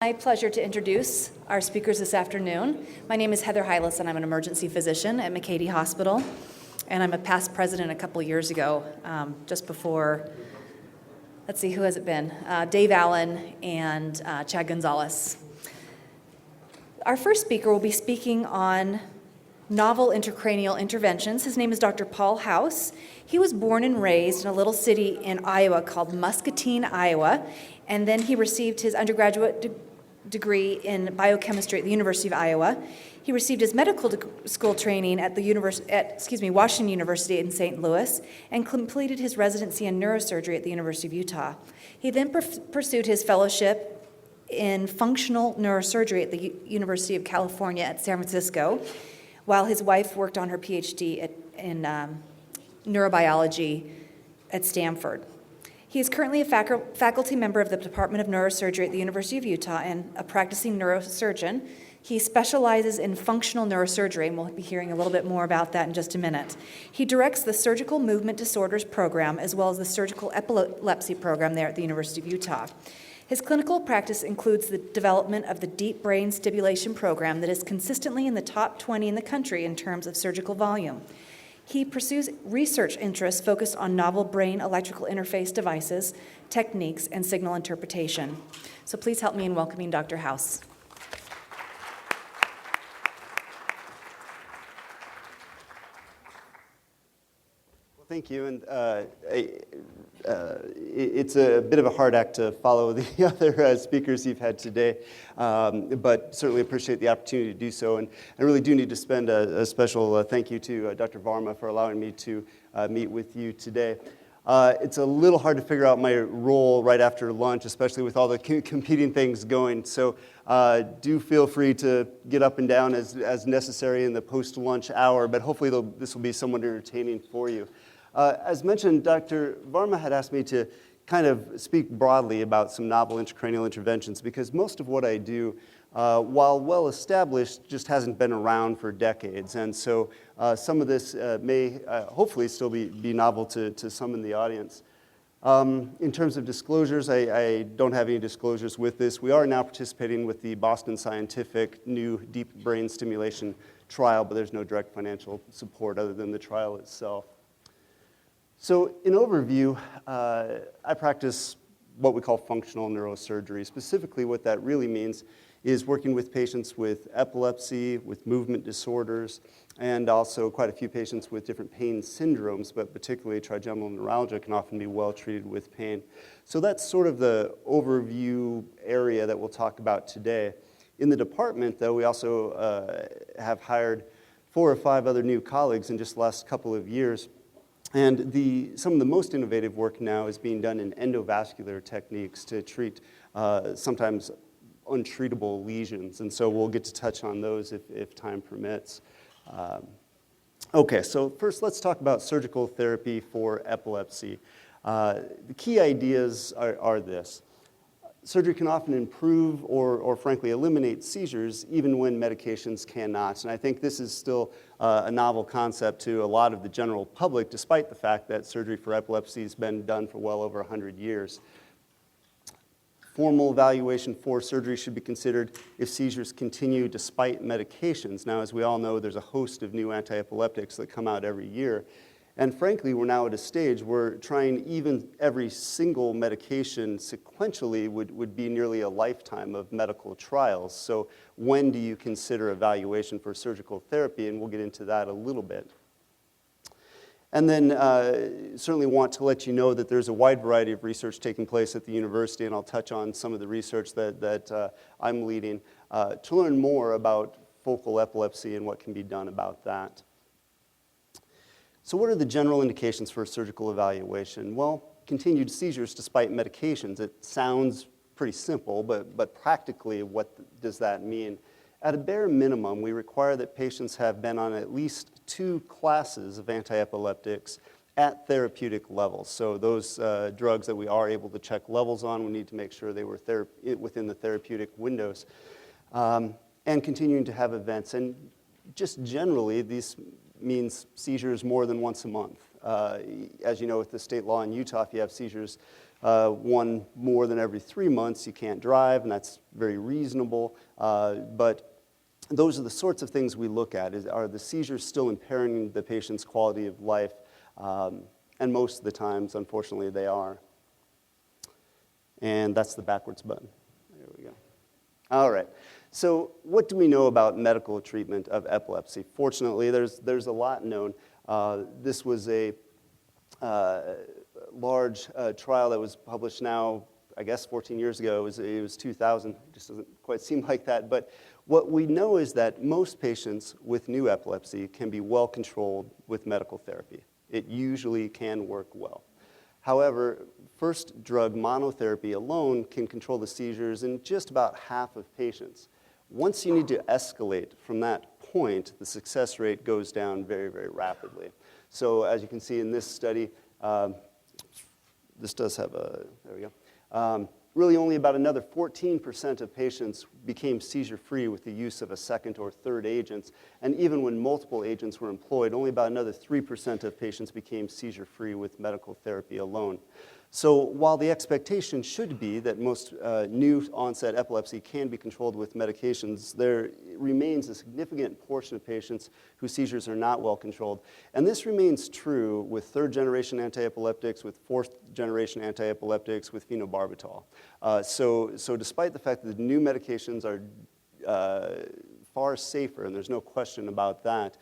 My pleasure to introduce our speakers this afternoon. My name is Heather Hylas, and I'm an emergency physician at McCady Hospital. And I'm a past president a couple years ago, just before, let's see, who has it been? Dave Allen and Chad Gonzalez. Our first speaker will be speaking on novel intracranial interventions. His name is Dr. Paul House. He was born and raised in a little city in Iowa called Muscatine, Iowa, and then he received his undergraduate degree in biochemistry at the University of Iowa. He received his medical school training at Washington University in St. Louis and completed his residency in neurosurgery at the University of Utah. He then pursued his fellowship in functional neurosurgery at the University of California at San Francisco, while his wife worked on her PhD in neurobiology at Stanford. He is currently a faculty member of the Department of Neurosurgery at the University of Utah and a practicing neurosurgeon. He specializes in functional neurosurgery, and we'll be hearing a little bit more about that in just a minute. He directs the Surgical Movement Disorders Program as well as the Surgical Epilepsy Program there at the University of Utah. His clinical practice includes the development of the DeepBrain Stimulation program that is consistently in the top 20 in the country in terms of surgical volume. He pursues research interests focused on novel brain electrical interface devices, techniques, and signal interpretation. So please help me in welcoming Dr. House. Well, thank you. And it's a bit of a hard act to follow the other speakers you've had today, but certainly appreciate the opportunity to do so. And I really do need to spend a special thank you to Dr. Varma for allowing me to meet with you today. It's a little hard to figure out my role right after lunch, especially with all the competing things going. So do feel free to get up and down as necessary in the post-lunch hour, but hopefully this will be somewhat entertaining for you. As mentioned, Dr. Varma had asked me to kind of speak broadly about some novel intracranial interventions because most of what I do, while well established, just hasn't been around for decades. And so some of this may hopefully still be novel to some in the audience. In terms of disclosures, I don't have any disclosures with this. We are now participating with the Boston Scientific new DeepBrain Stimulation trial, but there's no direct financial support other than the trial itself. So in overview, I practice what we call functional neurosurgery. Specifically, what that really means is working with patients with epilepsy, with movement disorders, and also quite a few patients with different pain syndromes, but particularly trigeminal neuralgia can often be well treated with pain. So that's sort of the overview area that we'll talk about today. In the department, though, we also have hired 4 or 5 other new colleagues in just the last couple of years. And some of the most innovative work now is being done in endovascular techniques to treat sometimes untreatable lesions. And so we'll get to touch on those if time permits. Okay, so first let's talk about surgical therapy for epilepsy. The key ideas are this. Surgery can often improve or frankly eliminate seizures even when medications cannot. And I think this is still a novel concept to a lot of the general public, despite the fact that surgery for epilepsy has been done for well over 100 years. Formal evaluation for surgery should be considered if seizures continue despite medications. Now, as we all know, there's a host of new anti-epileptics that come out every year. And frankly, we're now at a stage where trying even every single medication sequentially would be nearly a lifetime of medical trials. So when do you consider evaluation for surgical therapy? And we'll get into that a little bit. And then certainly want to let you know that there's a wide variety of research taking place at the university, and I'll touch on some of the research that I'm leading to learn more about focal epilepsy and what can be done about that. So what are the general indications for surgical evaluation? Well, continued seizures despite medications. It sounds pretty simple, but practically what does that mean? At a bare minimum, we require that patients have been on at least 2 classes of anti-epileptics at therapeutic levels. So those drugs that we are able to check levels on, we need to make sure they were within the therapeutic windows. And continuing to have events. And just generally, these means seizures more than once a month. As you know, with the state law in Utah, if you have seizures one more than every 3 months, you can't drive, and that's very reasonable. But those are the sorts of things we look at. Are the seizures still impairing the patient's quality of life? And most of the times, unfortunately, they are. And that's the backwards button. There we go. All right. So what do we know about medical treatment of epilepsy? Fortunately, there's a lot known. This was a large trial that was published now, I guess 14 years ago. It was 2000. It just doesn't quite seem like that. But what we know is that most patients with new epilepsy can be well controlled with medical therapy. It usually can work well. However, first drug monotherapy alone can control the seizures in just about half of patients. Once you need to escalate from that point, the success rate goes down very, very rapidly. So as you can see in this study, this does have a, there we go. Really only about another 14% of patients became seizure-free with the use of a second or third agents. And even when multiple agents were employed, only about another 3% of patients became seizure-free with medical therapy alone. So while the expectation should be that most new onset epilepsy can be controlled with medications, there remains a significant portion of patients whose seizures are not well controlled. And this remains true with third-generation antiepileptics, with fourth-generation antiepileptics, with phenobarbital. So despite the fact that the new medications are far safer, and there's no question about that,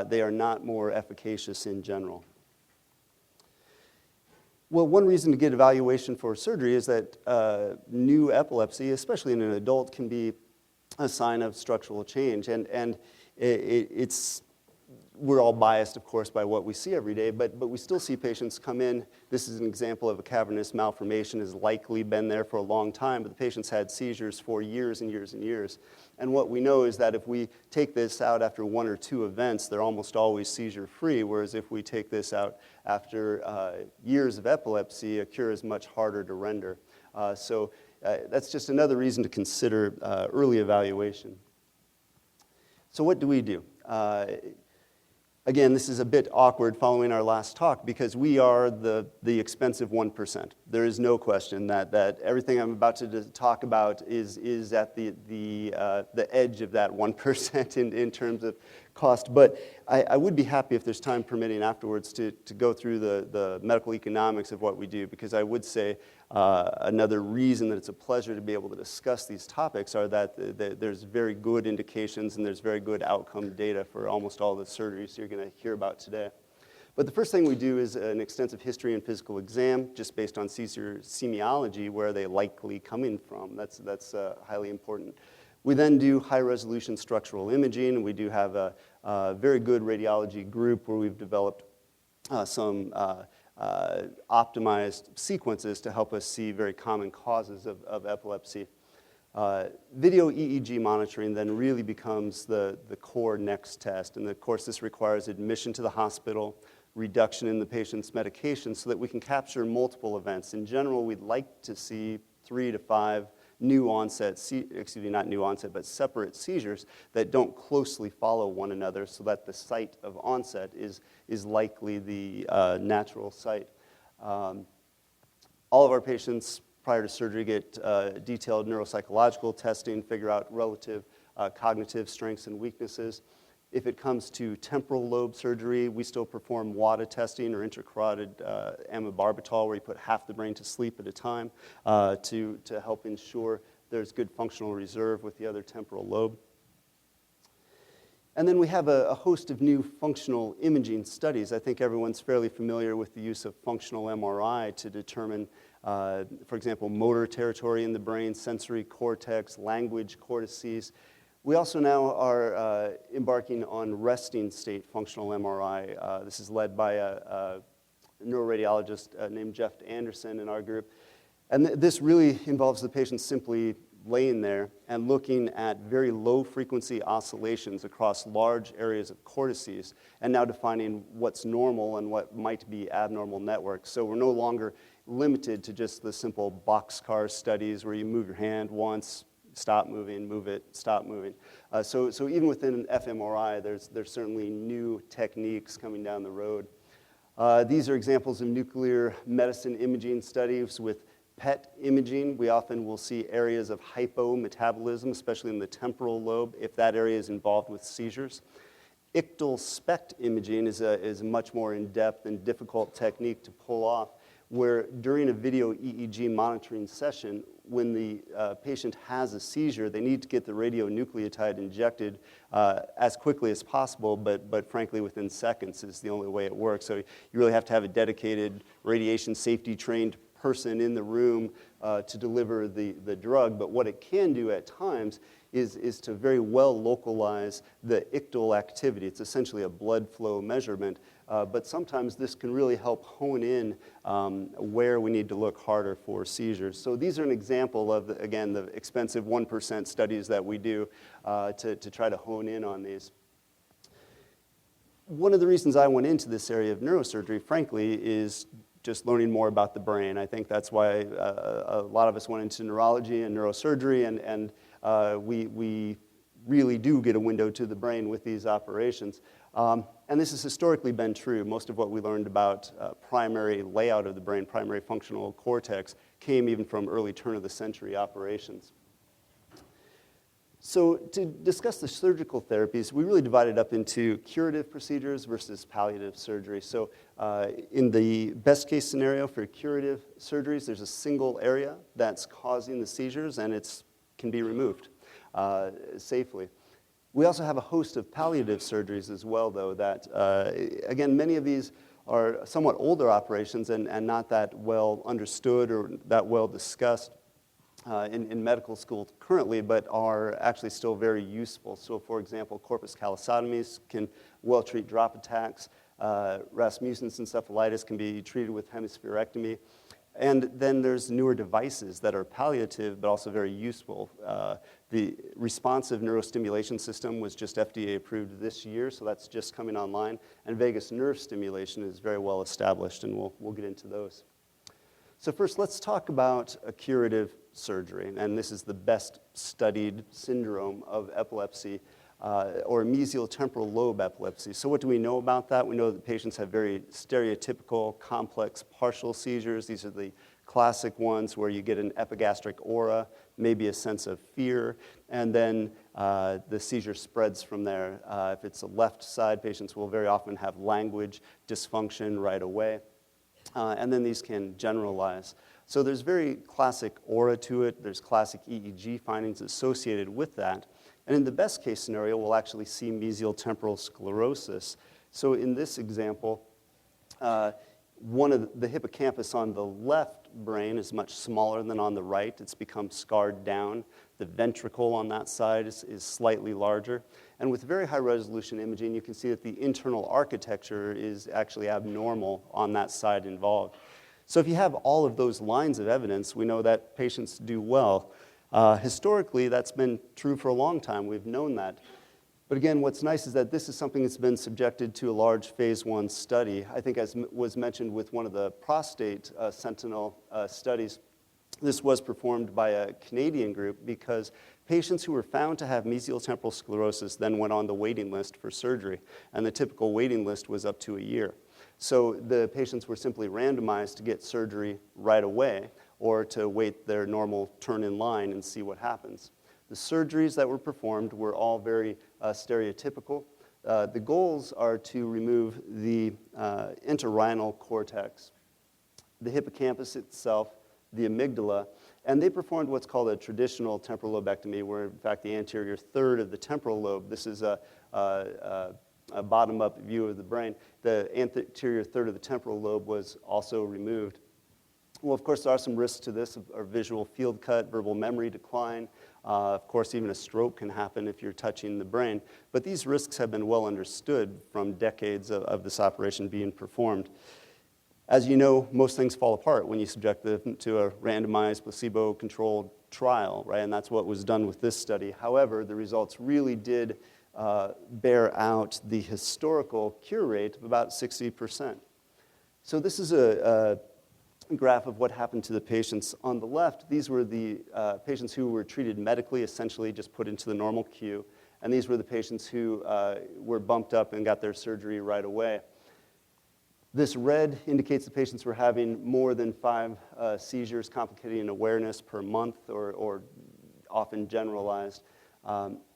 they are not more efficacious in general. Well, one reason to get evaluation for surgery is that new epilepsy, especially in an adult, can be a sign of structural change. And we're all biased, of course, by what we see every day, but we still see patients come in. This is an example of a cavernous malformation, has likely been there for a long time, but the patient's had seizures for years and years and years. And what we know is that if we take this out after 1 or 2 events, they're almost always seizure-free, whereas if we take this out after years of epilepsy, a cure is much harder to render. So that's just another reason to consider early evaluation. So what do we do? Again, this is a bit awkward following our last talk because we are the expensive 1%. There is no question that everything I'm about to talk about is at the edge of that 1% in terms of cost. But I would be happy if there's time permitting afterwards to go through the medical economics of what we do, because I would say another reason that it's a pleasure to be able to discuss these topics are that there's very good indications and there's very good outcome data for almost all the surgeries you're going to hear about today. But the first thing we do is an extensive history and physical exam, just based on seizure semiology, where are they likely coming from. That's highly important. We then do high-resolution structural imaging. We do have a very good radiology group where we've developed some optimized sequences to help us see very common causes of epilepsy. Video EEG monitoring then really becomes the core next test. And of course, this requires admission to the hospital, reduction in the patient's medication so that we can capture multiple events. In general, we'd like to see 3 to 5 new onset, not new onset, but separate seizures that don't closely follow one another so that the site of onset is likely the natural site. All of our patients prior to surgery get detailed neuropsychological testing, figure out relative cognitive strengths and weaknesses. If it comes to temporal lobe surgery, we still perform WADA testing or intracarotid amobarbital, where you put half the brain to sleep at a time to help ensure there's good functional reserve with the other temporal lobe. And then we have a host of new functional imaging studies. I think everyone's fairly familiar with the use of functional MRI to determine, for example, motor territory in the brain, sensory cortex, language cortices. We also now are embarking on resting state functional MRI. This is led by a neuroradiologist named Jeff Anderson in our group. And this really involves the patient simply laying there and looking at very low frequency oscillations across large areas of cortices, and now defining what's normal and what might be abnormal networks. So we're no longer limited to just the simple boxcar studies where you move your hand once, stop moving, move it, stop moving. So even within an fMRI, there's certainly new techniques coming down the road. These are examples of nuclear medicine imaging studies with PET imaging. We often will see areas of hypometabolism, especially in the temporal lobe, if that area is involved with seizures. Ictal SPECT imaging is a much more in-depth and difficult technique to pull off, where during a video EEG monitoring session, when the patient has a seizure, they need to get the radionucleotide injected as quickly as possible, but frankly within seconds is the only way it works. So you really have to have a dedicated radiation safety trained person in the room to deliver the drug. But what it can do at times is to very well localize the ictal activity. It's essentially a blood flow measurement, but sometimes this can really help hone in where we need to look harder for seizures. So these are an example of, again, the expensive 1% studies that we do to try to hone in on these. One of the reasons I went into this area of neurosurgery, frankly, is just learning more about the brain. I think that's why a lot of us went into neurology and neurosurgery, and we really do get a window to the brain with these operations. And this has historically been true. Most of what we learned about primary layout of the brain, primary functional cortex, came even from early turn of the century operations. So to discuss the surgical therapies, we really divided up into curative procedures versus palliative surgery. So in the best case scenario for curative surgeries, there's a single area that's causing the seizures, and it can be removed safely. We also have a host of palliative surgeries as well, though, that, again, many of these are somewhat older operations and not that well understood or that well discussed in medical school currently, but are actually still very useful. So, for example, Corpus Callasotomies can well treat drop attacks. Rasmussen's encephalitis can be treated with hemispherectomy. And then there's newer devices that are palliative but also very useful. The responsive neurostimulation system was just FDA approved this year, so that's just coming online. And vagus nerve stimulation is very well established, and we'll get into those. So first, let's talk about a curative surgery, and this is the best studied syndrome of epilepsy, or mesial temporal lobe epilepsy. So what do we know about that? We know that patients have very stereotypical, complex partial seizures. These are the classic ones where you get an epigastric aura, maybe a sense of fear, and then the seizure spreads from there. If it's a left side, patients will very often have language dysfunction right away. And then these can generalize. So there's very classic aura to it. There's classic EEG findings associated with that. And in the best case scenario, we'll actually see mesial temporal sclerosis. So in this example, one of the hippocampus on the left brain is much smaller than on the right. It's become scarred down. The ventricle on that side is slightly larger. And with very high resolution imaging, you can see that the internal architecture is actually abnormal on that side involved. So if you have all of those lines of evidence, we know that patients do well. Historically, that's been true for a long time. We've known that. But again, what's nice is that this is something that's been subjected to a large phase 1 study. I think as was mentioned with one of the prostate sentinel studies, this was performed by a Canadian group because patients who were found to have mesial temporal sclerosis then went on the waiting list for surgery, and the typical waiting list was up to a year. So the patients were simply randomized to get surgery right away or to wait their normal turn in line and see what happens. The surgeries that were performed were all very stereotypical. The goals are to remove the entorhinal cortex, the hippocampus itself, the amygdala, and they performed what's called a traditional temporal lobectomy, where in fact the anterior third of the temporal lobe, this is a bottom-up view of the brain, the anterior third of the temporal lobe was also removed. Well, of course, there are some risks to this, or visual field cut, verbal memory decline. Of course, even a stroke can happen if you're touching the brain. But these risks have been well understood from decades of this operation being performed. As you know, most things fall apart when you subject them to a randomized, placebo-controlled trial, right? And that's what was done with this study. However, the results really did bear out the historical cure rate of about 60%. So this is a graph of what happened to the patients. On the left, these were the patients who were treated medically, essentially just put into the normal queue. And these were the patients who were bumped up and got their surgery right away. This red indicates the patients were having more than 5 seizures, complicating awareness per month, or often generalized.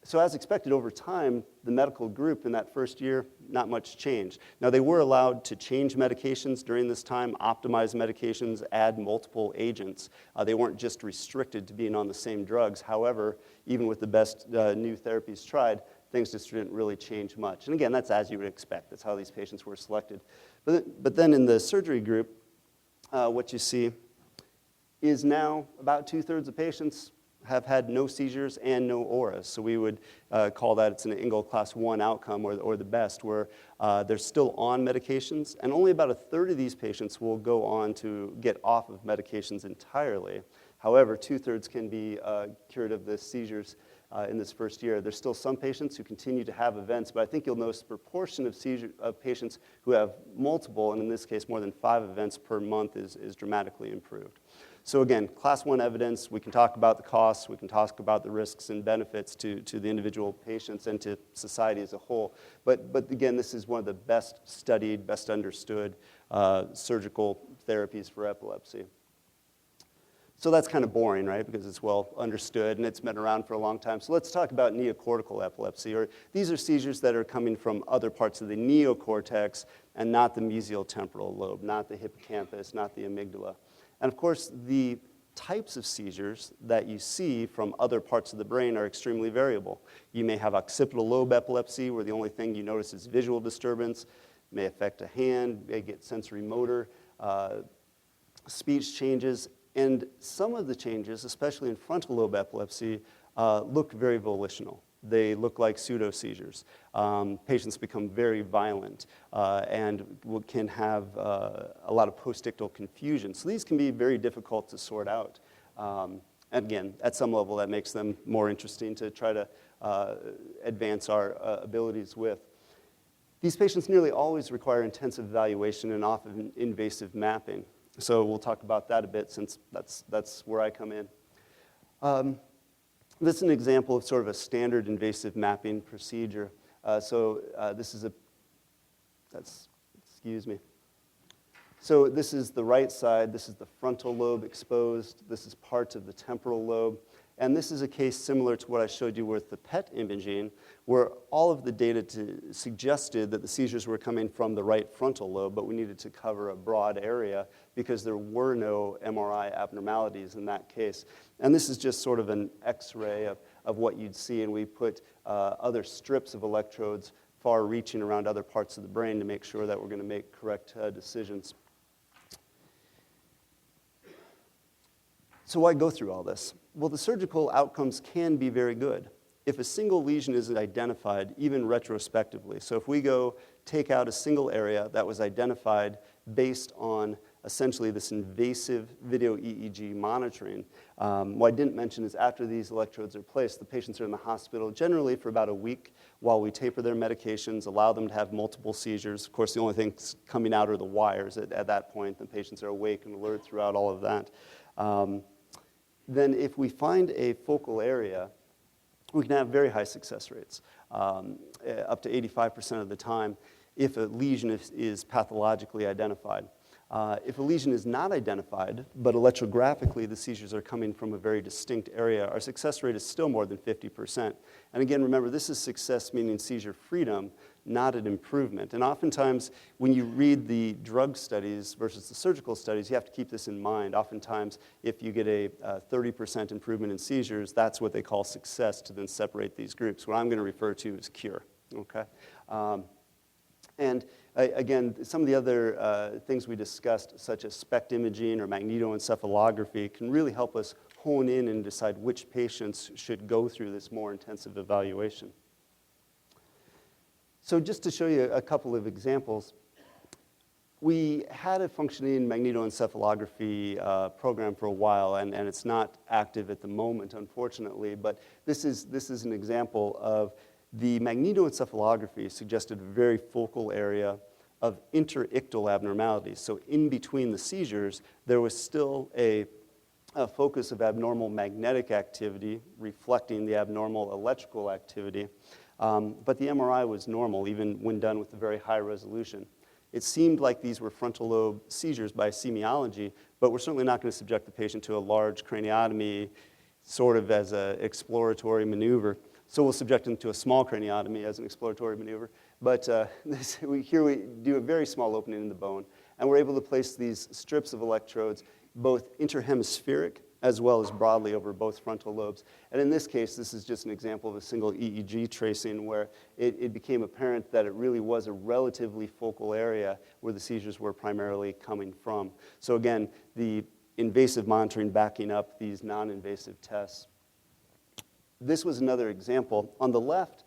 So as expected, over time, the medical group in that first year, not much changed. Now, they were allowed to change medications during this time, optimize medications, add multiple agents. They weren't just restricted to being on the same drugs. However, even with the best new therapies tried, things just didn't really change much. And again, that's as you would expect. That's how these patients were selected. But then in the surgery group, what you see is now about 2/3 of patients have had no seizures and no auras. So we would call that, it's an Engel Class 1 outcome, or the best, where they're still on medications, and only about 1/3 of these patients will go on to get off of medications entirely. However, 2/3 can be cured of the seizures in this first year. There's still some patients who continue to have events, but I think you'll notice the proportion of patients who have multiple, and in this case more than 5 events per month, is dramatically improved. So again, Class 1 evidence, we can talk about the costs, we can talk about the risks and benefits to the individual patients and to society as a whole. But again, this is one of the best studied, best understood surgical therapies for epilepsy. So that's kind of boring, right, because it's well understood and it's been around for a long time. So let's talk about neocortical epilepsy, or these are seizures that are coming from other parts of the neocortex and not the mesial temporal lobe, not the hippocampus, not the amygdala. And of course, the types of seizures that you see from other parts of the brain are extremely variable. You may have occipital lobe epilepsy, where the only thing you notice is visual disturbance. It may affect a hand, may get sensory motor, speech changes. And some of the changes, especially in frontal lobe epilepsy, look very volitional. They look like pseudo-seizures. Patients become very violent and can have a lot of postictal confusion. So these can be very difficult to sort out. And again, at some level, that makes them more interesting to try to advance our abilities with. These patients nearly always require intensive evaluation and often invasive mapping. So we'll talk about that a bit, since that's where I come in. This is an example of sort of a standard invasive mapping procedure. This is excuse me. So this is the right side. This is the frontal lobe exposed. This is parts of the temporal lobe. And this is a case similar to what I showed you with the PET imaging, where all of the data suggested that the seizures were coming from the right frontal lobe, but we needed to cover a broad area because there were no MRI abnormalities in that case. And this is just sort of an X-ray of what you'd see, and we put other strips of electrodes far-reaching around other parts of the brain to make sure that we're going to make correct decisions. So why go through all this? Well, the surgical outcomes can be very good if a single lesion is identified, even retrospectively. So if we go take out a single area that was identified based on essentially this invasive video EEG monitoring. What I didn't mention is after these electrodes are placed, the patients are in the hospital generally for about a week while we taper their medications, allow them to have multiple seizures. Of course, the only thing coming out are the wires at that point. The patients are awake and alert throughout all of that. Then if we find a focal area, we can have very high success rates, up to 85% of the time, if a lesion is pathologically identified. If a lesion is not identified, but electrographically the seizures are coming from a very distinct area, our success rate is still more than 50%. And again, remember, this is success meaning seizure freedom, not an improvement. And oftentimes, when you read the drug studies versus the surgical studies, you have to keep this in mind. Oftentimes, if you get a 30% improvement in seizures, that's what they call success to then separate these groups. What I'm going to refer to as cure, okay? And again, some of the other things we discussed, such as SPECT imaging or magnetoencephalography, can really help us hone in and decide which patients should go through this more intensive evaluation. So just to show you a couple of examples, we had a functioning magnetoencephalography program for a while, and it's not active at the moment, unfortunately, but this is an example of the magnetoencephalography suggested a very focal area of interictal abnormalities. So in between the seizures, there was still a focus of abnormal magnetic activity reflecting the abnormal electrical activity. But the MRI was normal, even when done with a very high resolution. it seemed like these were frontal lobe seizures by semiology, but we're certainly not going to subject the patient to a large craniotomy sort of as an exploratory maneuver. So we'll subject them to a small craniotomy as an exploratory maneuver. But here we do a very small opening in the bone, and we're able to place these strips of electrodes both interhemispheric as well as broadly over both frontal lobes. And in this case, this is just an example of a single EEG tracing where it became apparent that it really was a relatively focal area where the seizures were primarily coming from. So again, the invasive monitoring backing up these non-invasive tests. This was another example. On the left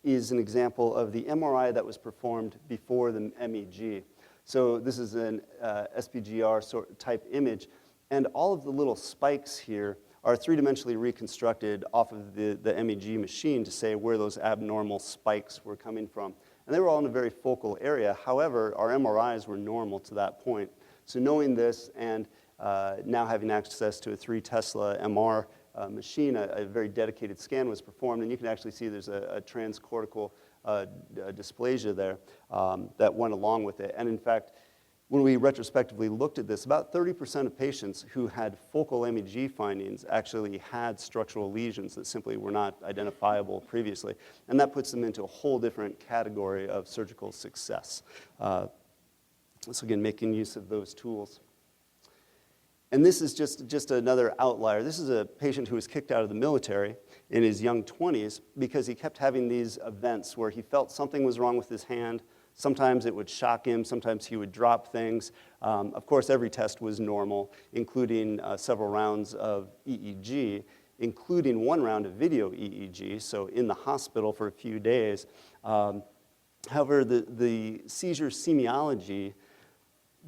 is an example of the MRI that was performed before the MEG. So this is an SPGR type image, and all of the little spikes here are three-dimensionally reconstructed off of the MEG machine to say where those abnormal spikes were coming from. And they were all in a very focal area. However, our MRIs were normal to that point. So knowing this and now having access to a 3 Tesla MR machine, a very dedicated scan was performed, and you can actually see there's a transcortical dysplasia there that went along with it. And in fact, when we retrospectively looked at this, about 30% of patients who had focal MEG findings actually had structural lesions that simply were not identifiable previously. And that puts them into a whole different category of surgical success. So again, making use of those tools. And this is just another outlier. This is a patient who was kicked out of the military in his young 20s because he kept having these events where he felt something was wrong with his hand. Sometimes it would shock him, sometimes he would drop things. Of course, every test was normal, including several rounds of EEG, including 1 round of video EEG, so in the hospital for a few days. However, the seizure semiology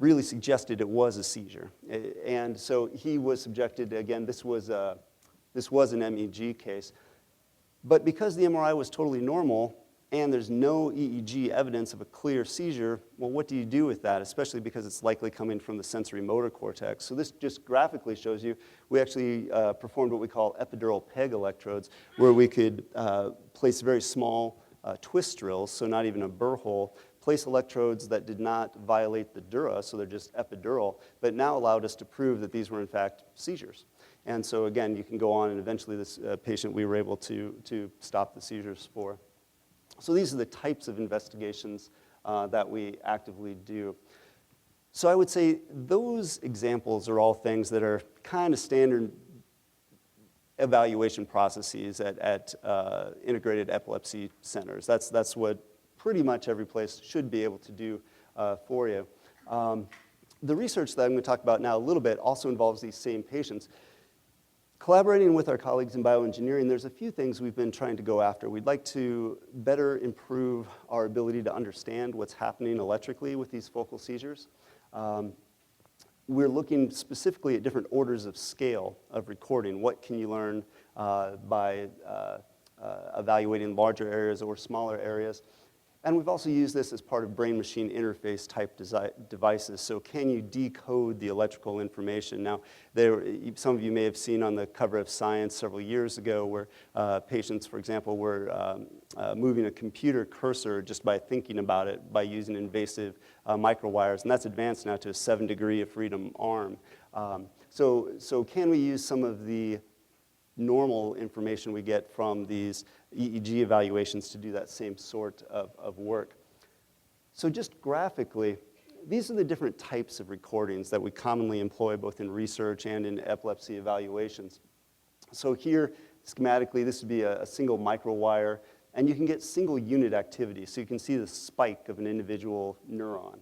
really suggested it was a seizure. And so he was subjected, again, this was an MEG case. But because the MRI was totally normal and there's no EEG evidence of a clear seizure, well, what do you do with that, especially because it's likely coming from the sensory motor cortex? So this just graphically shows you, we actually performed what we call epidural peg electrodes, where we could place very small twist drills, so not even a burr hole, place electrodes that did not violate the dura, so they're just epidural, but now allowed us to prove that these were in fact seizures. And so again, you can go on, and eventually this patient we were able to stop the seizures for. So these are the types of investigations that we actively do. So I would say those examples are all things that are kind of standard evaluation processes at integrated epilepsy centers. That's what pretty much every place should be able to do for you. The research that I'm going to talk about now a little bit also involves these same patients. Collaborating with our colleagues in bioengineering, there's a few things we've been trying to go after. We'd like to better improve our ability to understand what's happening electrically with these focal seizures. We're looking specifically at different orders of scale of recording. What can you learn by evaluating larger areas or smaller areas? And we've also used this as part of brain-machine interface type devices. So can you decode the electrical information? Now, some of you may have seen on the cover of Science several years ago where patients, for example, were moving a computer cursor just by thinking about it by using invasive microwires. And that's advanced now to a 7-degree of freedom arm. So can we use some of the normal information we get from these EEG evaluations to do that same sort of work? So just graphically, these are the different types of recordings that we commonly employ both in research and in epilepsy evaluations. So here, schematically, this would be a single microwire, and you can get single unit activity, so you can see the spike of an individual neuron.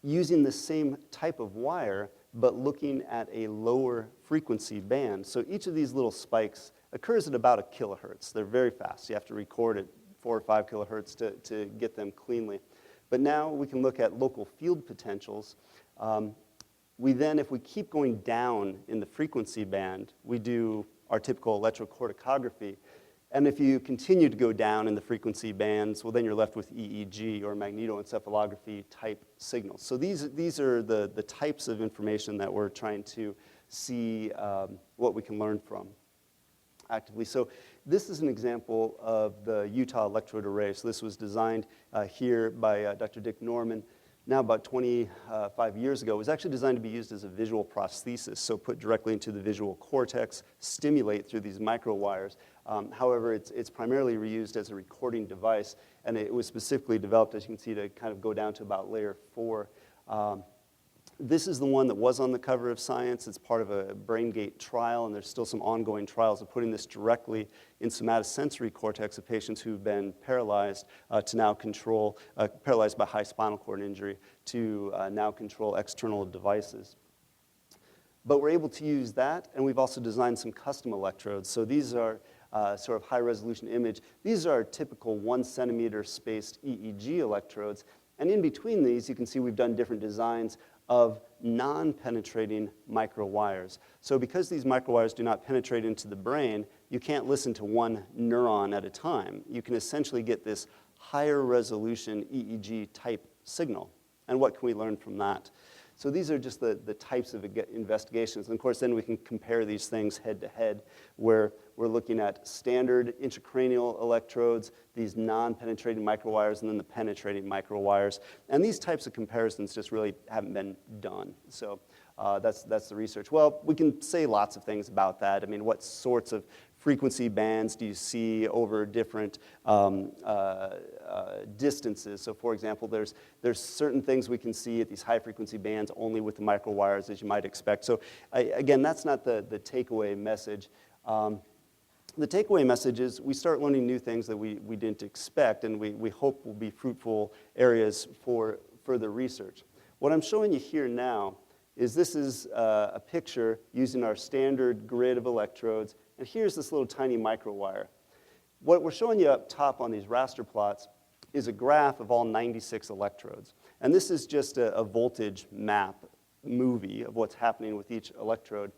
Using the same type of wire, but looking at a lower frequency band. So each of these little spikes occurs at about 1 kilohertz. They're very fast. You have to record at 4 or 5 kilohertz to get them cleanly. But now we can look at local field potentials. We then, if we keep going down in the frequency band, we do our typical electrocorticography. And if you continue to go down in the frequency bands, well, then you're left with EEG or magnetoencephalography type signals. So these are the types of information that we're trying to see what we can learn from. actively. So this is an example of the Utah electrode array. So this was designed here by Dr. Dick Norman now about 25 years ago. It was actually designed to be used as a visual prosthesis, so put directly into the visual cortex, stimulate through these microwires. However, it's primarily reused as a recording device, and it was specifically developed, as you can see, to kind of go down to about layer 4. This is the one that was on the cover of Science. It's part of a BrainGate trial, and there's still some ongoing trials of putting this directly in somatosensory cortex of patients who've been paralyzed to now control, paralyzed by high spinal cord injury, to now control external devices. But we're able to use that, and we've also designed some custom electrodes. So these are sort of high-resolution image. These are typical 1 centimeter spaced EEG electrodes, and in between these, you can see we've done different designs of non-penetrating microwires. So because these microwires do not penetrate into the brain, you can't listen to one neuron at a time. You can essentially get this higher resolution EEG type signal. And what can we learn from that? So these are just the types of investigations. And of course, then we can compare these things head to head, where we're looking at standard intracranial electrodes, these non-penetrating microwires, and then the penetrating microwires. And these types of comparisons just really haven't been done. So that's the research. Well, we can say lots of things about that. I mean, what sorts of frequency bands do you see over different distances? So for example, there's certain things we can see at these high frequency bands only with the microwires, as you might expect. So again, that's not the takeaway message. The takeaway message is we start learning new things that we didn't expect, and we hope will be fruitful areas for further research. What I'm showing you here now is this is a picture using our standard grid of electrodes. And here's this little tiny microwire. What we're showing you up top on these raster plots is a graph of all 96 electrodes. And this is just a voltage map movie of what's happening with each electrode.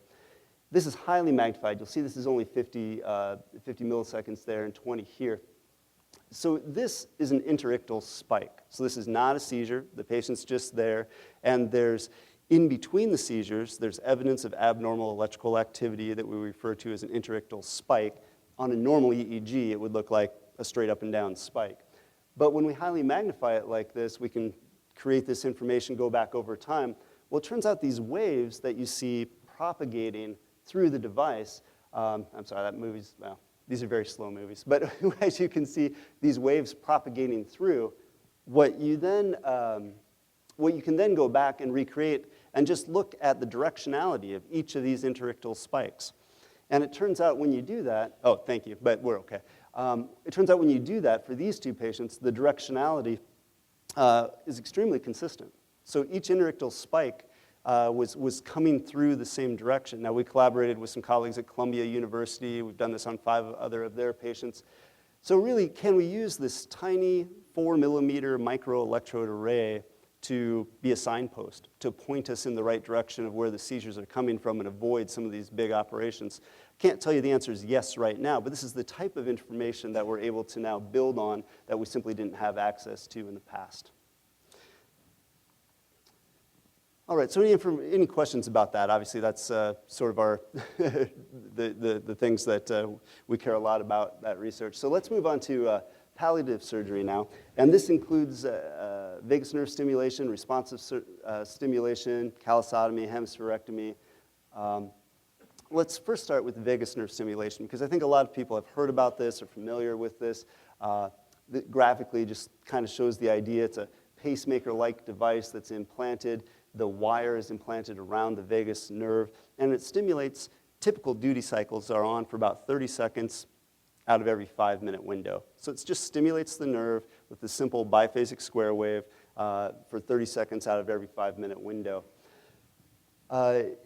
This is highly magnified. You'll see this is only 50 milliseconds there and 20 here. So this is an interictal spike. So this is not a seizure. The patient's just there. And in between the seizures, there's evidence of abnormal electrical activity that we refer to as an interictal spike. On a normal EEG, it would look like a straight up and down spike. But when we highly magnify it like this, we can create this information, go back over time. Well, it turns out these waves that you see propagating through the device, I'm sorry, that movie's, well, these are very slow movies. But as you can see, these waves propagating through, what you can then go back and recreate and just look at the directionality of each of these interictal spikes. And it turns out when you do that, oh, thank you, but we're okay. It turns out when you do that for these two patients, the directionality is extremely consistent. So each interictal spike was coming through the same direction. Now, we collaborated with some colleagues at Columbia University. We've done this on 5 other of their patients. So really, can we use this tiny 4 millimeter microelectrode array to be a signpost, to point us in the right direction of where the seizures are coming from and avoid some of these big operations? Can't tell you the answer is yes right now, but this is the type of information that we're able to now build on that we simply didn't have access to in the past. All right, so any questions about that? Obviously, that's sort of our the things that we care a lot about, that research. So let's move on to palliative surgery now, and this includes vagus nerve stimulation, responsive stimulation, callosotomy, hemispherectomy. Let's first start with vagus nerve stimulation, because I think a lot of people have heard about this or familiar with this. Graphically, just kind of shows the idea. It's a pacemaker-like device that's implanted. The wire is implanted around the vagus nerve, and it stimulates. Typical duty cycles are on for about 30 seconds out of every 5-minute window. So it just stimulates the nerve with a simple biphasic square wave for 30 seconds out of every 5-minute window.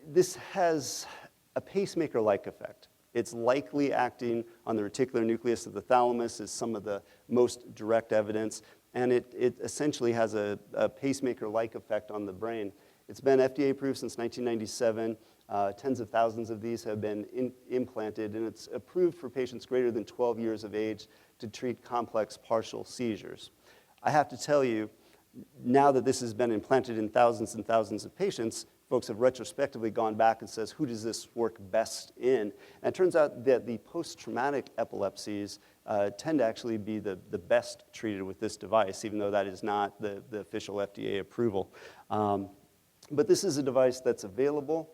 This has a pacemaker-like effect. It's likely acting on the reticular nucleus of the thalamus, is some of the most direct evidence, and it essentially has a pacemaker-like effect on the brain. It's been FDA approved since 1997. Tens of thousands of these have been implanted, and it's approved for patients greater than 12 years of age to treat complex partial seizures. I have to tell you, now that this has been implanted in thousands and thousands of patients, folks have retrospectively gone back and says, who does this work best in? And it turns out that the post-traumatic epilepsies tend to actually be the best treated with this device, even though that is not the official FDA approval. But this is a device that's available.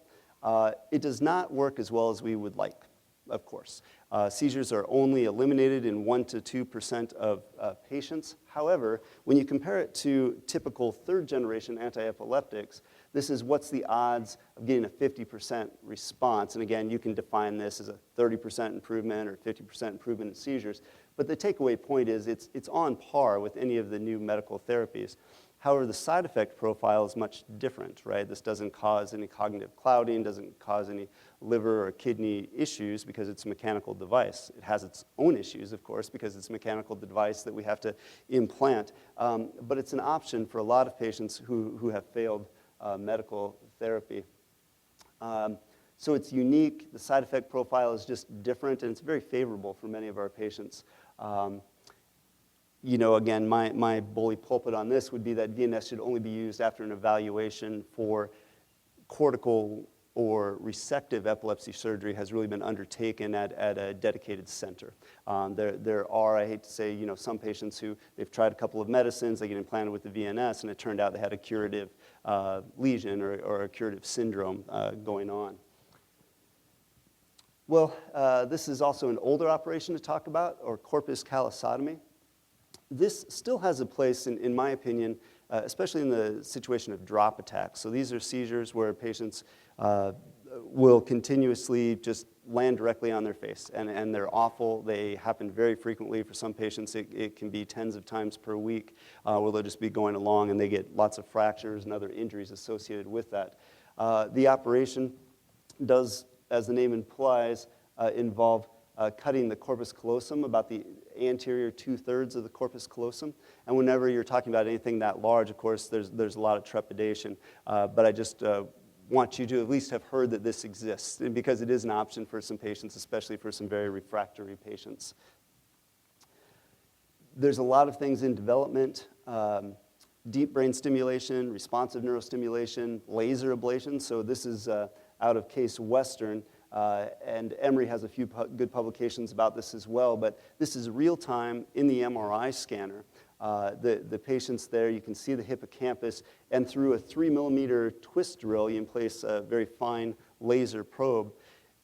It does not work as well as we would like, of course. Seizures are only eliminated in 1% to 2% of patients. However, when you compare it to typical third-generation anti-epileptics, this is what's the odds of getting a 50% response. And again, you can define this as a 30% improvement or 50% improvement in seizures. But the takeaway point is it's on par with any of the new medical therapies. However, the side effect profile is much different, right? This doesn't cause any cognitive clouding, doesn't cause any liver or kidney issues because it's a mechanical device. It has its own issues, of course, because it's a mechanical device that we have to implant. But it's an option for a lot of patients who have failed medical therapy. So it's unique. The side effect profile is just different, and it's very favorable for many of our patients. You know, again, my bully pulpit on this would be that VNS should only be used after an evaluation for cortical or resective epilepsy surgery has really been undertaken at a dedicated center. There are, I hate to say, you know, some patients who they've tried a couple of medicines, they get implanted with the VNS, and it turned out they had a curative lesion or a curative syndrome going on. Well, this is also an older operation to talk about, or Corpus Callasotomy. This still has a place, in my opinion, especially in the situation of drop attacks. So these are seizures where patients will continuously just land directly on their face, and they're awful. They happen very frequently. For some patients, it can be tens of times per week, where they'll just be going along and they get lots of fractures and other injuries associated with that. The operation does, as the name implies, involve cutting the corpus callosum, about the anterior 2/3 of the corpus callosum. And whenever you're talking about anything that large, of course, there's a lot of trepidation. But I just want you to at least have heard that this exists, because it is an option for some patients, especially for some very refractory patients. There's a lot of things in development. Deep brain stimulation, responsive neurostimulation, laser ablation. So this is out of Case Western. And Emory has a few good publications about this as well, but this is real time in the MRI scanner. The patients there, you can see the hippocampus, and through a 3mm twist drill, you can place a very fine laser probe.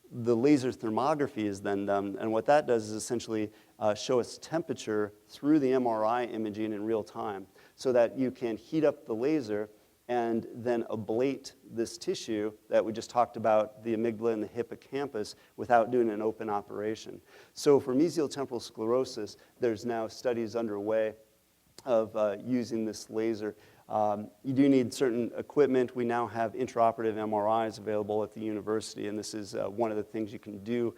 The laser thermography is then done, and what that does is essentially show us temperature through the MRI imaging in real time, so that you can heat up the laser and then ablate this tissue that we just talked about, the amygdala and the hippocampus, without doing an open operation. So for mesial temporal sclerosis, there's now studies underway of using this laser. You do need certain equipment. We now have intraoperative MRIs available at the university, and this is one of the things you can do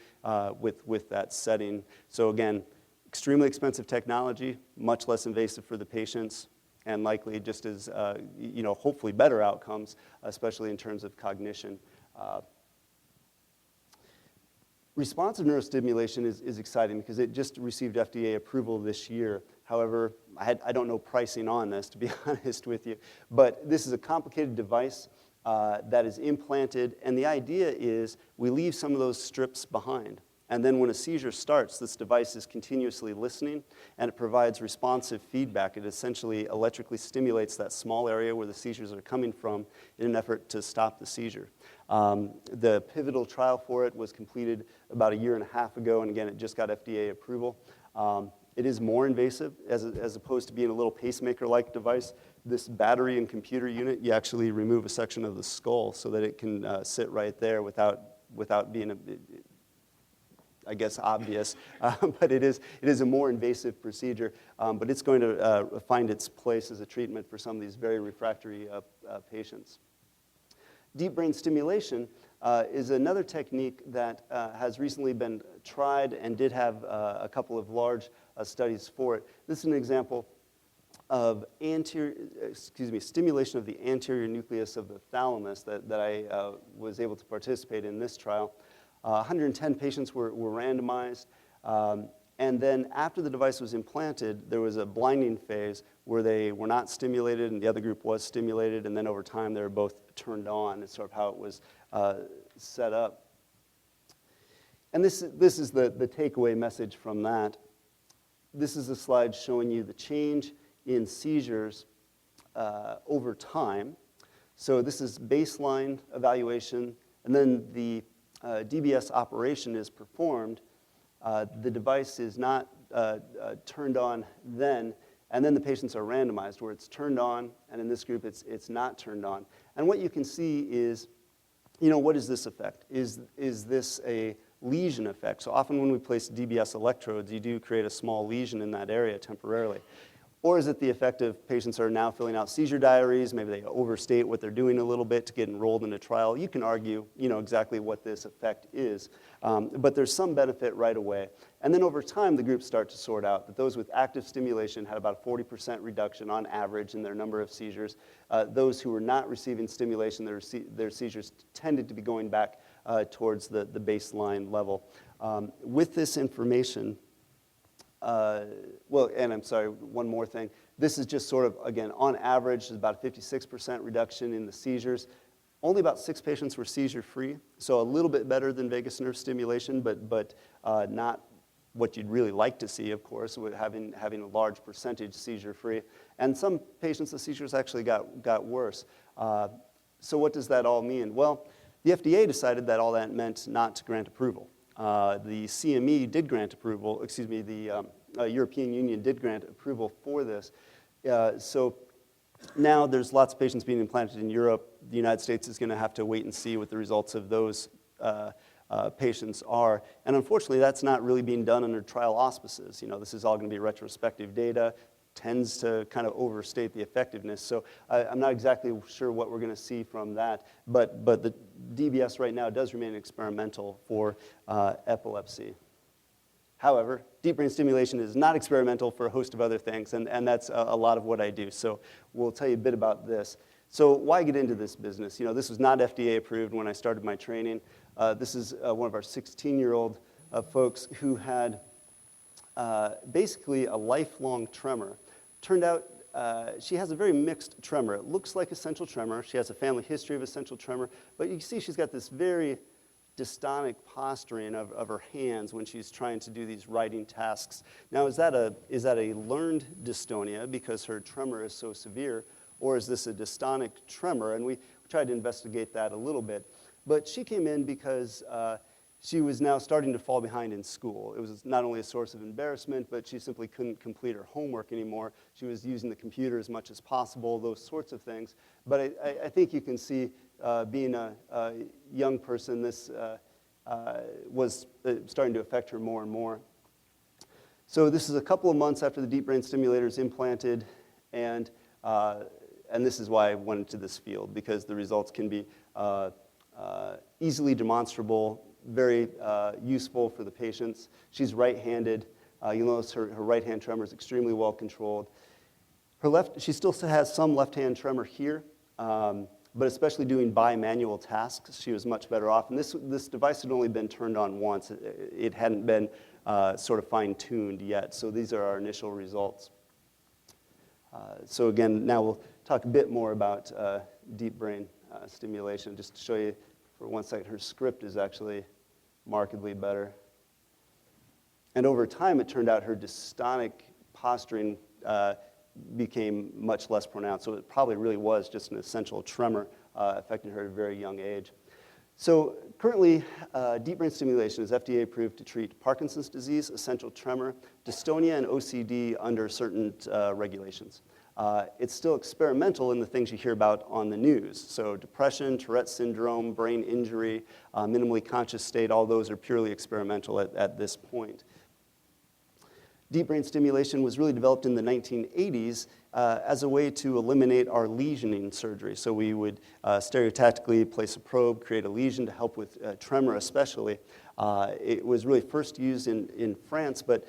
with that setting. So again, extremely expensive technology, much less invasive for the patients, and likely just as, you know, hopefully better outcomes, especially in terms of cognition. Responsive neurostimulation is exciting because it just received FDA approval this year. However, I don't know pricing on this, to be honest with you, but this is a complicated device that is implanted, and the idea is we leave some of those strips behind. And then when a seizure starts, this device is continuously listening, and it provides responsive feedback. It essentially electrically stimulates that small area where the seizures are coming from in an effort to stop the seizure. The pivotal trial for it was completed about 1.5 years ago, and again, it just got FDA approval. It is more invasive, as opposed to being a little pacemaker-like device. This battery and computer unit, you actually remove a section of the skull so that it can sit right there without being I guess, obvious, but it is a more invasive procedure, but it's going to find its place as a treatment for some of these very refractory patients. Deep brain stimulation is another technique that has recently been tried and did have a couple of large studies for it. This is an example of stimulation of the anterior nucleus of the thalamus that I was able to participate in this trial. 110 patients were randomized, and then after the device was implanted, there was a blinding phase where they were not stimulated and the other group was stimulated, and then over time they were both turned on. It's sort of how it was set up. And this is the takeaway message from that. This is a slide showing you the change in seizures over time. So this is baseline evaluation, and then the DBS operation is performed. The device is not turned on then, and then the patients are randomized, where it's turned on, and in this group it's not turned on. And what you can see is, what is this effect? Is this a lesion effect? So often when we place DBS electrodes, you do create a small lesion in that area temporarily. Or is it the effect of patients are now filling out seizure diaries, maybe they overstate what they're doing a little bit to get enrolled in a trial? You can argue, exactly what this effect is, but there's some benefit right away. And then over time, the groups start to sort out that those with active stimulation had about a 40% reduction on average in their number of seizures. Those who were not receiving stimulation, their seizures tended to be going back towards the baseline level. With this information, and I'm sorry, one more thing. This is just sort of, again, on average, there's about a 56% reduction in the seizures. Only about 6 patients were seizure-free, so a little bit better than vagus nerve stimulation, but not what you'd really like to see, of course, with having a large percentage seizure-free. And some patients, the seizures actually got worse. So what does that all mean? Well, the FDA decided that all that meant not to grant approval. The CME did grant approval, the European Union did grant approval for this. So now there's lots of patients being implanted in Europe. The United States is going to have to wait and see what the results of those patients are. And unfortunately, that's not really being done under trial auspices. This is all going to be retrospective data, tends to kind of overstate the effectiveness. So I'm not exactly sure what we're going to see from that, but the DBS right now does remain experimental for epilepsy. However, deep brain stimulation is not experimental for a host of other things, and that's a lot of what I do. So we'll tell you a bit about this. So why get into this business? This was not FDA approved when I started my training. This is one of our 16-year-old folks who had basically a lifelong tremor. Turned out she has a very mixed tremor. It looks like essential tremor. She has a family history of essential tremor, but you can see she's got this very dystonic posturing of her hands when she's trying to do these writing tasks. Now, is that a learned dystonia because her tremor is so severe, or is this a dystonic tremor? And we tried to investigate that a little bit. But she came in because she was now starting to fall behind in school. It was not only a source of embarrassment, but she simply couldn't complete her homework anymore. She was using the computer as much as possible, those sorts of things. But I think you can see, being a young person, this was starting to affect her more and more. So this is a couple of months after the deep brain stimulator is implanted, and this is why I went into this field, because the results can be easily demonstrable, very useful for the patients. She's right-handed. You'll notice her right-hand tremor is extremely well controlled. She still has some left-hand tremor here, but especially doing bimanual tasks, she was much better off. And this device had only been turned on once. It hadn't been sort of fine-tuned yet. So these are our initial results. So again, now we'll talk a bit more about deep brain stimulation. Just to show you for one second, her script is actually markedly better. And over time, it turned out her dystonic posturing became much less pronounced. So it probably really was just an essential tremor affecting her at a very young age. So currently, deep brain stimulation is FDA approved to treat Parkinson's disease, essential tremor, dystonia, and OCD under certain regulations. It's still experimental in the things you hear about on the news. So depression, Tourette's syndrome, brain injury, minimally conscious state, all those are purely experimental at this point. Deep brain stimulation was really developed in the 1980s as a way to eliminate our lesioning surgery. So we would stereotactically place a probe, create a lesion to help with tremor especially. It was really first used in France, but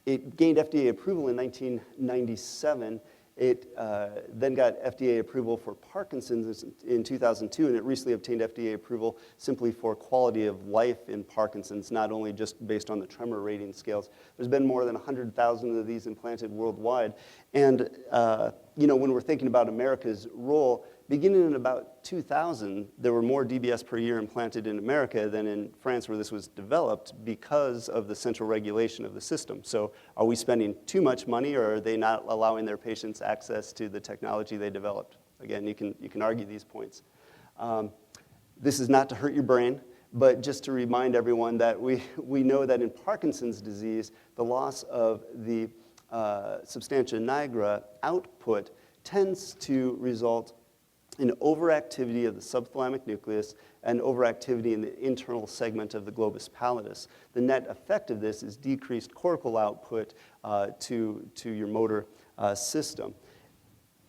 it gained FDA approval in 1997. It then got FDA approval for Parkinson's in 2002, and it recently obtained FDA approval simply for quality of life in Parkinson's, not only just based on the tremor rating scales. There's been more than 100,000 of these implanted worldwide. And when we're thinking about America's role, beginning in about 2000, there were more DBS per year implanted in America than in France, where this was developed, because of the central regulation of the system. So are we spending too much money, or are they not allowing their patients access to the technology they developed? Again, you can argue these points. This is not to hurt your brain, but just to remind everyone that we know that in Parkinson's disease, the loss of the substantia nigra output tends to result in overactivity of the subthalamic nucleus and overactivity in the internal segment of the globus pallidus. The net effect of this is decreased cortical output to your motor system.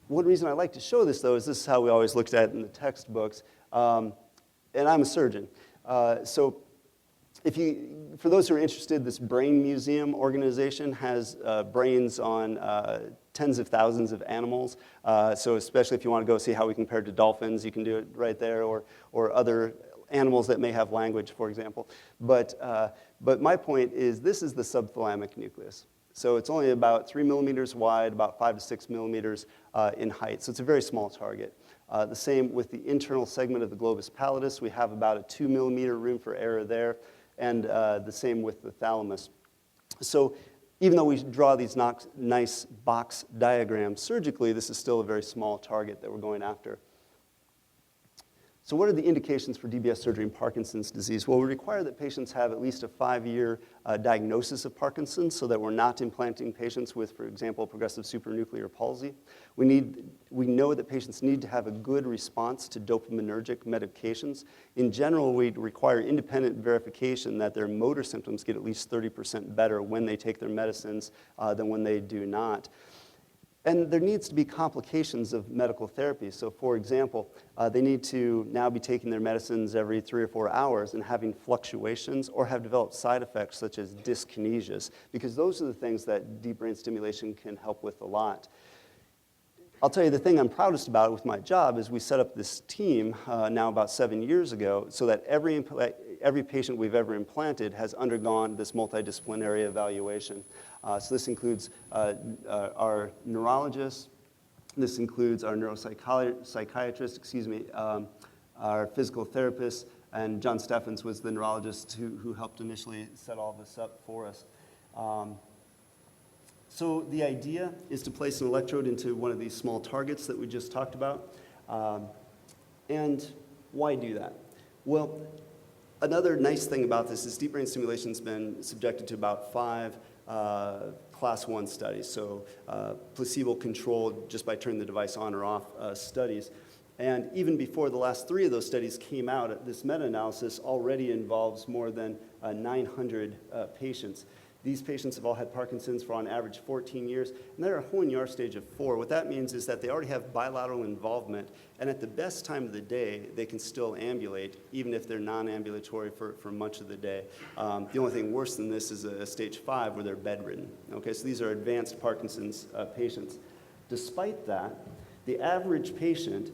One reason I like to show this, though, is this is how we always looked at it in the textbooks. And I'm a surgeon. So for those who are interested, this Brain Museum organization has brains on tens of thousands of animals. So especially if you want to go see how we compare to dolphins, you can do it right there, or other animals that may have language, for example. But my point is, this is the subthalamic nucleus. So it's only about 3 millimeters wide, about 5 to 6 millimeters in height. So it's a very small target. The same with the internal segment of the globus pallidus. We have about a 2 millimeter room for error there. And the same with the thalamus. So even though we draw these nice box diagrams surgically, this is still a very small target that we're going after. So what are the indications for DBS surgery in Parkinson's disease? Well, we require that patients have at least a 5-year diagnosis of Parkinson's, so that we're not implanting patients with, for example, progressive supranuclear palsy. We know that patients need to have a good response to dopaminergic medications. In general, we require independent verification that their motor symptoms get at least 30% better when they take their medicines than when they do not. And there needs to be complications of medical therapy. So for example, they need to now be taking their medicines every 3 or 4 hours and having fluctuations, or have developed side effects such as dyskinesias, because those are the things that deep brain stimulation can help with a lot. I'll tell you, the thing I'm proudest about with my job is we set up this team now about 7 years ago, so that every patient we've ever implanted has undergone this multidisciplinary evaluation. So this includes our neurologist, this includes our neuropsychiatrist, our physical therapist, and John Steffens was the neurologist who helped initially set all this up for us. So the idea is to place an electrode into one of these small targets that we just talked about. And why do that? Well, another nice thing about this is deep brain stimulation's been subjected to about 5 class 1 studies, so placebo-controlled just by turning the device on or off studies. And even before the last 3 of those studies came out, this meta-analysis already involves more than 900 patients. These patients have all had Parkinson's for on average 14 years, and they're a Hoehn-Yahr stage of 4. What that means is that they already have bilateral involvement, and at the best time of the day, they can still ambulate, even if they're non-ambulatory for much of the day. The only thing worse than this is a stage 5 where they're bedridden. Okay, so these are advanced Parkinson's patients. Despite that, the average patient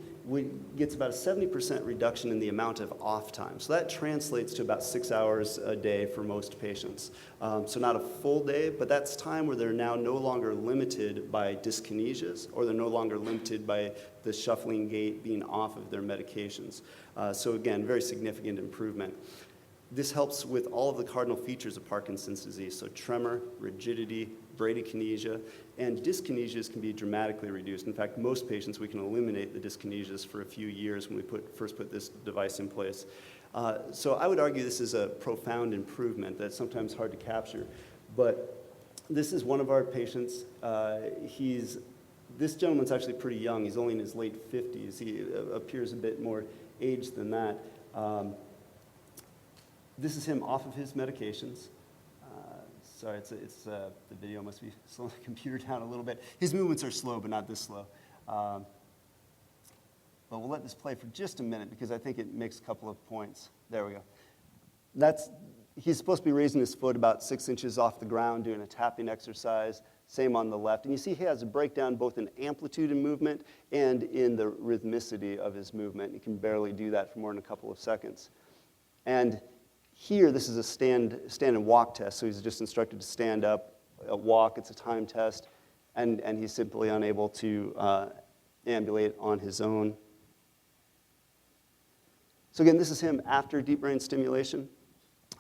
gets about a 70% reduction in the amount of off time. So that translates to about 6 hours a day for most patients. So not a full day, but that's time where they're now no longer limited by dyskinesias, or they're no longer limited by the shuffling gait being off of their medications. So again, very significant improvement. This helps with all of the cardinal features of Parkinson's disease, so tremor, rigidity, bradykinesia, and dyskinesias can be dramatically reduced. In fact, most patients, we can eliminate the dyskinesias for a few years when we first put this device in place. So I would argue this is a profound improvement that's sometimes hard to capture. But this is one of our patients. This gentleman's actually pretty young. He's only in his late 50s. He appears a bit more aged than that. This is him off of his medications. Sorry, the video must be slowing the computer down a little bit. His movements are slow, but not this slow. But we'll let this play for just a minute because I think it makes a couple of points. There we go. He's supposed to be raising his foot about 6 inches off the ground, doing a tapping exercise. Same on the left. And you see he has a breakdown both in amplitude in movement and in the rhythmicity of his movement. He can barely do that for more than a couple of seconds. And here, this is a stand and walk test, so he's just instructed to stand up, walk, it's a time test, and he's simply unable to ambulate on his own. So again, this is him after deep brain stimulation.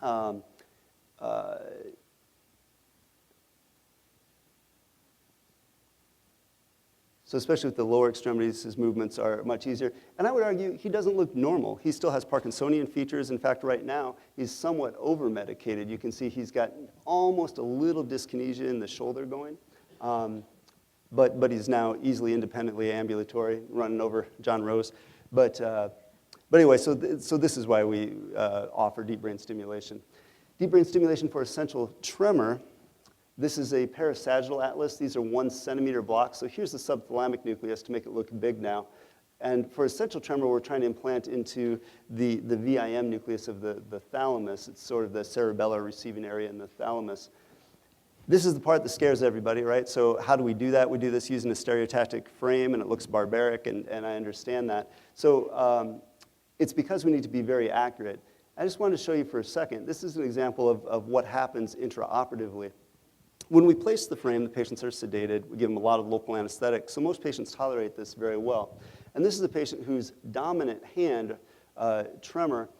So especially with the lower extremities, his movements are much easier. And I would argue he doesn't look normal. He still has Parkinsonian features. In fact, right now, he's somewhat over-medicated. You can see he's got almost a little dyskinesia in the shoulder going. But he's now easily independently ambulatory, running over John Rose. But anyway, so this is why we offer deep brain stimulation. Deep brain stimulation for essential tremor. This is a parasagittal atlas. These are 1 centimeter blocks. So here's the subthalamic nucleus to make it look big now. And for essential tremor, we're trying to implant into the VIM nucleus of the thalamus. It's sort of the cerebellar receiving area in the thalamus. This is the part that scares everybody, right? So how do we do that? We do this using a stereotactic frame, and it looks barbaric, and I understand that. So it's because we need to be very accurate. I just wanted to show you for a second. This is an example of what happens intraoperatively. When we place the frame, the patients are sedated. We give them a lot of local anesthetic. So most patients tolerate this very well. And this is a patient whose dominant hand tremor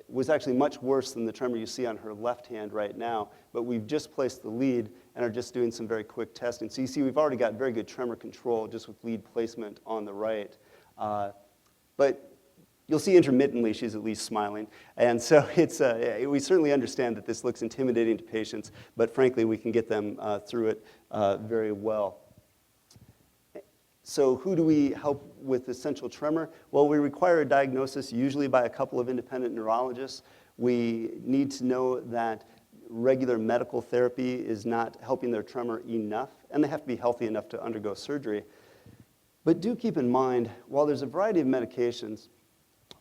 was actually much worse than the tremor you see on her left hand right now. But we've just placed the lead and are just doing some very quick testing. So you see we've already got very good tremor control just with lead placement on the right. But you'll see intermittently she's at least smiling. And so we certainly understand that this looks intimidating to patients, but frankly, we can get them through it very well. So who do we help with essential tremor? Well, we require a diagnosis usually by a couple of independent neurologists. We need to know that regular medical therapy is not helping their tremor enough, and they have to be healthy enough to undergo surgery. But do keep in mind, while there's a variety of medications,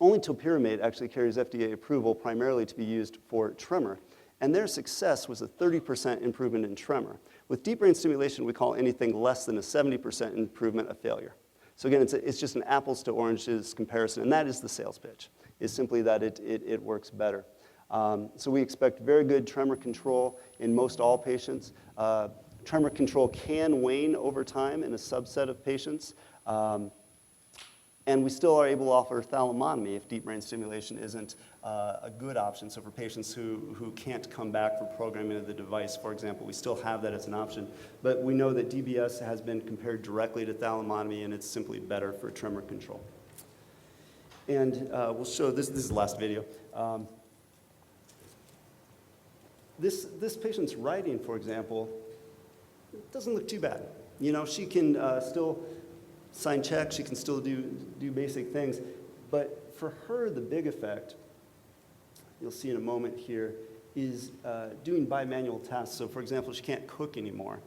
only topiramate actually carries FDA approval primarily to be used for tremor. And their success was a 30% improvement in tremor. With deep brain stimulation, we call anything less than a 70% improvement a failure. So again, it's just an apples to oranges comparison, and that is the sales pitch, is simply that it works better. So we expect very good tremor control in most all patients. Tremor control can wane over time in a subset of patients. And we still are able to offer thalamotomy if deep brain stimulation isn't a good option. So for patients who can't come back for programming of the device, for example, we still have that as an option. But we know that DBS has been compared directly to thalamotomy, and it's simply better for tremor control. And we'll show, this is the last video. This patient's writing, for example, doesn't look too bad. You know, she can still sign checks, she can still do basic things. But for her, the big effect, you'll see in a moment here, is doing bimanual tasks. So for example, she can't cook anymore.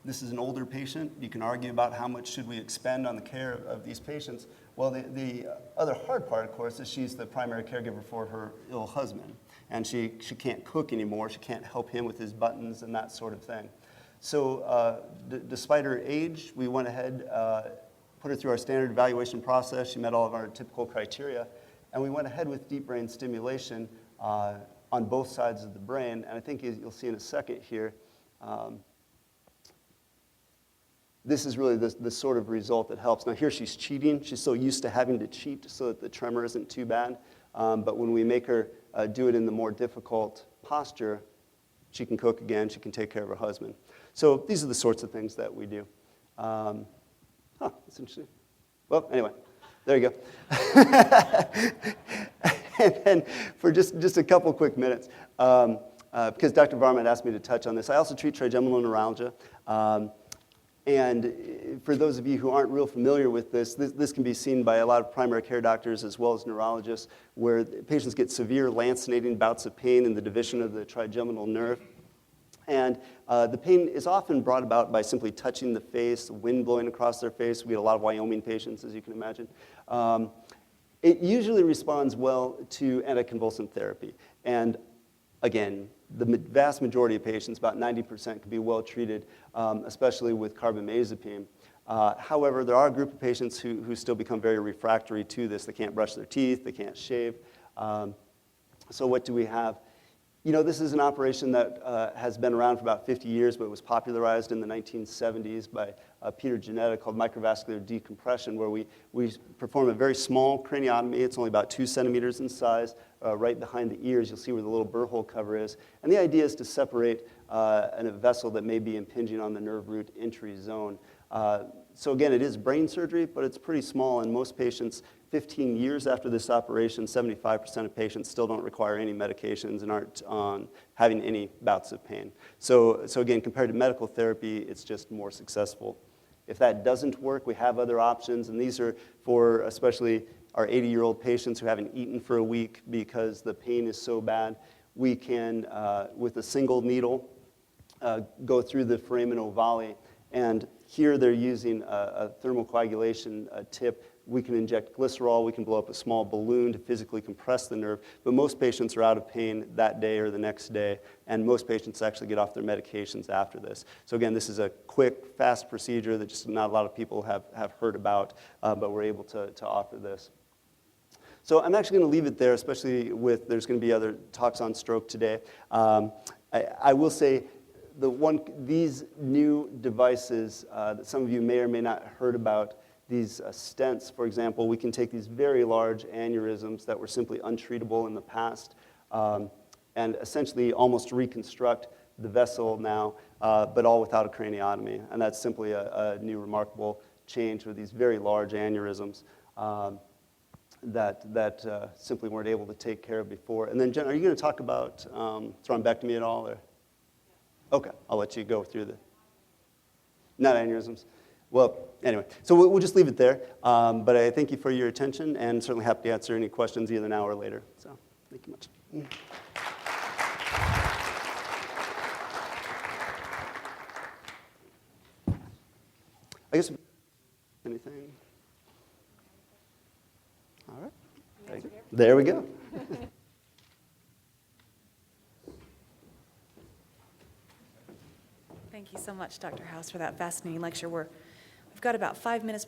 This is an older patient. You can argue about how much should we expend on the care of these patients. Well, the other hard part, of course, is she's the primary caregiver for her ill husband. And she can't cook anymore. She can't help him with his buttons and that sort of thing. So despite her age, we went ahead, put her through our standard evaluation process. She met all of our typical criteria. And we went ahead with deep brain stimulation on both sides of the brain. And I think you'll see in a second here, this is really the sort of result that helps. Now here she's cheating. She's so used to having to cheat so that the tremor isn't too bad. But when we make her do it in the more difficult posture, she can cook again, she can take care of her husband. So these are the sorts of things that we do. That's interesting. Well, anyway, there you go. And then for just a couple quick minutes, because Dr. Varma had asked me to touch on this, I also treat trigeminal neuralgia. And for those of you who aren't real familiar with this can be seen by a lot of primary care doctors as well as neurologists, where patients get severe lancinating bouts of pain in the division of the trigeminal nerve. And the pain is often brought about by simply touching the face, wind blowing across their face. We get a lot of Wyoming patients, as you can imagine. It usually responds well to anticonvulsant therapy. And again, the vast majority of patients, about 90%, can be well treated, especially with carbamazepine. However, there are a group of patients who still become very refractory to this. They can't brush their teeth, they can't shave. So what do we have? You know, this is an operation that has been around for about 50 years, but it was popularized in the 1970s by Peter Janetta, called microvascular decompression, where we perform a very small craniotomy. It's only about 2 centimeters in size, right behind the ears. You'll see where the little burr hole cover is. And the idea is to separate a vessel that may be impinging on the nerve root entry zone. So again, it is brain surgery, but it's pretty small, and most patients, 15 years after this operation, 75% of patients still don't require any medications and aren't having any bouts of pain. So again, compared to medical therapy, it's just more successful. If that doesn't work, we have other options, and these are for especially our 80-year-old patients who haven't eaten for a week because the pain is so bad. We can, with a single needle, go through the foramen ovale, and here they're using a thermocoagulation tip. We can inject glycerol, we can blow up a small balloon to physically compress the nerve, but most patients are out of pain that day or the next day, and most patients actually get off their medications after this. So again, this is a quick, fast procedure that just not a lot of people have heard about, but we're able to offer this. So I'm actually going to leave it there, especially with, there's going to be other talks on stroke today. I will say, these new devices that some of you may or may not have heard about, these stents, for example, we can take these very large aneurysms that were simply untreatable in the past and essentially almost reconstruct the vessel now, but all without a craniotomy. And that's simply a new remarkable change with these very large aneurysms that simply weren't able to take care of before. And then, Jen, are you going to talk about thrombectomy at all? Or? Okay, I'll let you go through not aneurysms. Well, anyway, so we'll just leave it there. But I thank you for your attention, and certainly happy to answer any questions either now or later. So thank you much. I guess anything? All right. There we go. Thank you so much, Dr. House, for that fascinating lecture. We've got about 5 minutes